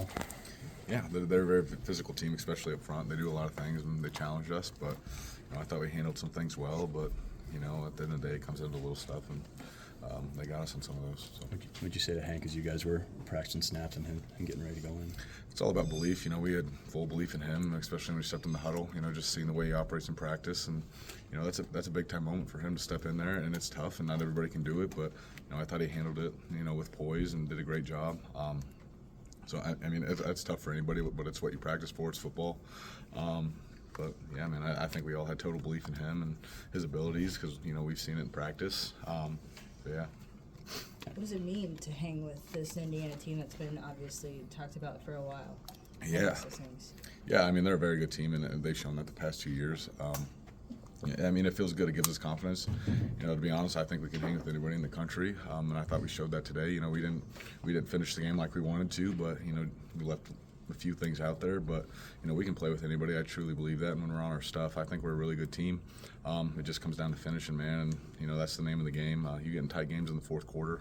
well? Yeah, they're a very physical team, especially up front. They do a lot of things and they challenge us, but I thought we handled some things well. But at the end of the day, it comes down to little stuff, and they got us on some of those. So. What'd you say to Hank as you guys were practicing snaps and getting ready to go in? It's all about belief. We had full belief in him, especially when he stepped in the huddle. Just seeing the way he operates in practice, and that's a big time moment for him to step in there. And it's tough, and not everybody can do it. But I thought he handled it, with poise and did a great job. So it's tough for anybody, but it's what you practice for. It's football. But yeah, I think we all had total belief in him and his abilities because we've seen it in practice. But yeah. What does it mean to hang with this Indiana team that's been obviously talked about for a while? Yeah. Yeah, they're a very good team, and they've shown that the past 2 years. It feels good. It gives us confidence. To be honest, I think we can hang with anybody in the country, and I thought we showed that today. We didn't finish the game like we wanted to, but we left a few things out there. But we can play with anybody. I truly believe that. And when we're on our stuff, I think we're a really good team. It just comes down to finishing, man. And that's the name of the game. You get in tight games in the fourth quarter.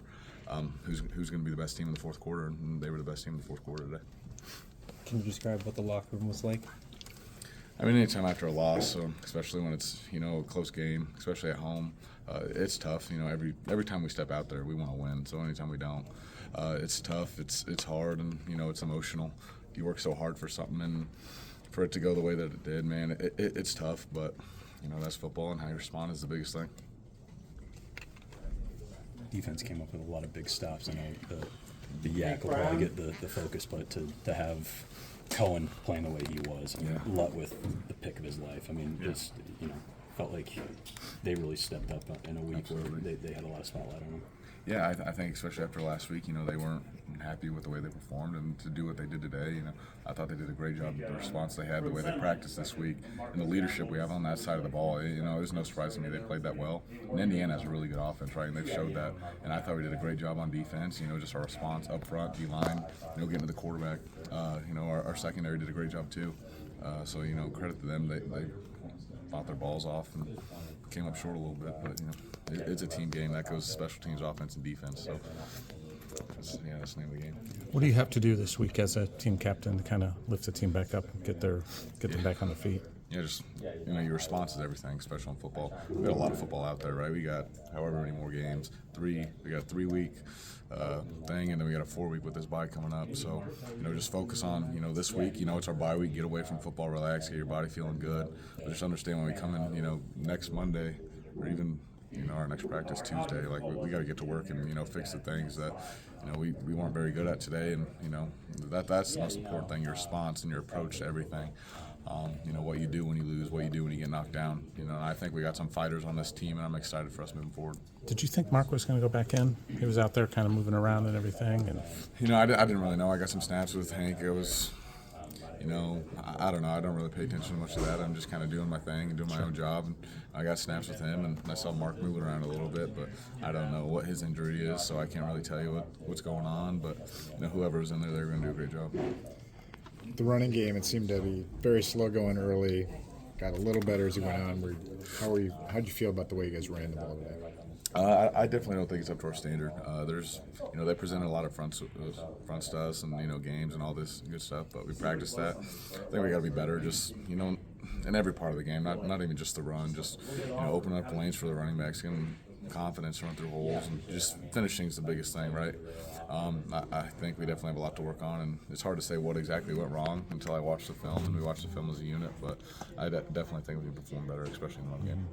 Who's going to be the best team in the fourth quarter? And they were the best team in the fourth quarter today. Can you describe what the locker room was like? Anytime after a loss, so especially when it's a close game, especially at home, it's tough. Every time we step out there, we want to win. So anytime we don't, it's tough. It's hard, and it's emotional. You work so hard for something, and for it to go the way that it did, man, it's tough. But that's football, and how you respond is the biggest thing. Defense came up with a lot of big stops. I know the Yak will probably get the focus, but to have Cohen playing the way he was, Lutt with the pick of his life. Just felt like they really stepped up in a week Absolutely. where they had a lot of spotlight on them. Yeah, I think especially after last week, they weren't happy with the way they performed, and to do what they did today, I thought they did a great job with the response they had, the way they practiced this week, and the leadership we have on that side of the ball. It was no surprise to me they played that well. And Indiana has a really good offense, right? And they've showed that. And I thought we did a great job on defense. Just our response up front, D-line, getting to the quarterback. Our secondary did a great job too. So credit to them. They fought their balls off and came up short a little bit, but it's a team game that goes special teams, offense, and defense. So that's the name of the game. What do you have to do this week as a team captain to kind of lift the team back up and get them back on their feet? Yeah, just your response is everything, especially in football. We got a lot of football out there, right? We got however many more games. We got a 3-week thing, and then we got a 4-week with this bye coming up. So just focus on this week. It's our bye week. Get away from football, relax, get your body feeling good. But just understand when we come in, next Monday, or even our next practice Tuesday, like we got to get to work and fix the things that we weren't very good at today, and that's the most important thing: your response and your approach to everything. What you do when you lose, what you do when you get knocked down. And I think we got some fighters on this team, and I'm excited for us moving forward. Did you think Mark was going to go back in? He was out there kind of moving around and everything. And I didn't really know. I got some snaps with Hank. It was, I don't know. I don't really pay attention much to that. I'm just kind of doing my thing and doing my own job. And I got snaps with him, and I saw Mark moving around a little bit, but I don't know what his injury is, so I can't really tell you what's going on. But whoever was in there, they were going to do a great job. The running game, it seemed to be very slow going early. Got a little better as it went on. How'd you feel about the way you guys ran the ball today? I definitely don't think it's up to our standard. They presented a lot of fronts to us, and games and all this good stuff. But we practiced that. I think we got to be better. Just in every part of the game, not even just the run. Just open up the lanes for the running backs, give them confidence to run through holes, and just finishing is the biggest thing, right? I think we definitely have a lot to work on, and it's hard to say what exactly went wrong until I watch the film, and we watch the film as a unit. But I definitely think we can perform better, especially in the run game.